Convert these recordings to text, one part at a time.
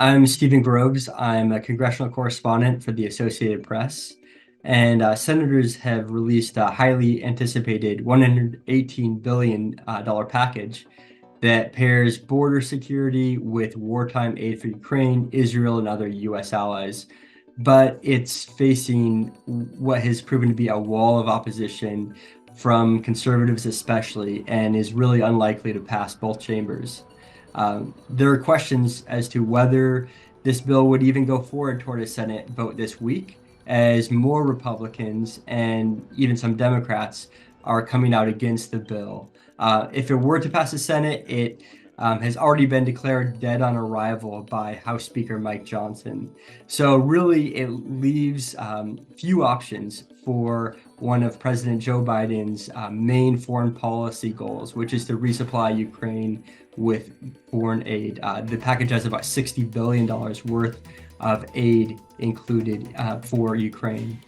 I'm Stephen Groves. I'm a congressional correspondent for the Associated Press. And senators have released a highly anticipated $118 billion package that pairs border security with wartime aid for Ukraine, Israel, and other U.S. allies. But it's facing what has proven to be a wall of opposition from conservatives especially, and is really unlikely to pass both chambers. There are questions as to whether this bill would even go forward toward a Senate vote this week, as more Republicans and even some Democrats are coming out against the bill. If it were to pass the Senate, it has already been declared dead on arrival by House Speaker Mike Johnson. So really, it leaves few options for one of President Joe Biden's main foreign policy goals, which is to resupply Ukraine with foreign aid. The package has about $60 billion worth of aid included for Ukraine.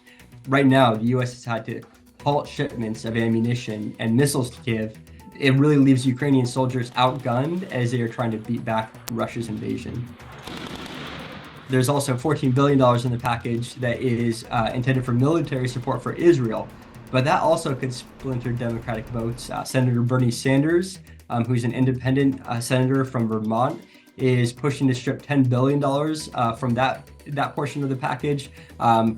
Right now, the U.S. has had to halt shipments of ammunition and missiles to Kiev. It really leaves Ukrainian soldiers outgunned as they are trying to beat back Russia's invasion. There's also $14 billion in the package that is intended for military support for Israel, but that also could splinter Democratic votes. Senator Bernie Sanders, who's an independent senator from Vermont, is pushing to strip $10 billion from that portion of the package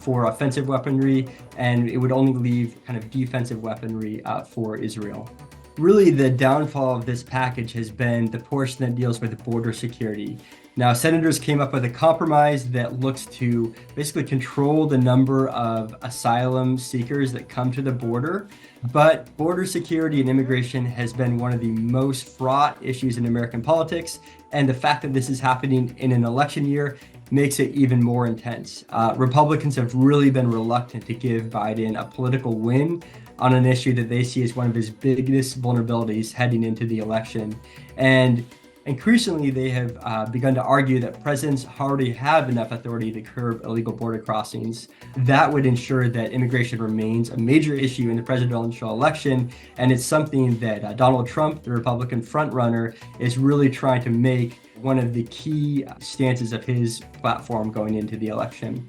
for offensive weaponry, and it would only leave kind of defensive weaponry for Israel. Really, the downfall of this package has been the portion that deals with border security. Now, senators came up with a compromise that looks to basically control the number of asylum seekers that come to the border. But border security and immigration has been one of the most fraught issues in American politics. And the fact that this is happening in an election year makes it even more intense. Republicans have really been reluctant to give Biden a political win on an issue that they see as one of his biggest vulnerabilities heading into the election. And increasingly, they have begun to argue that presidents already have enough authority to curb illegal border crossings. That would ensure that immigration remains a major issue in the presidential election, and it's something that Donald Trump, the Republican frontrunner, is really trying to make one of the key stances of his platform going into the election.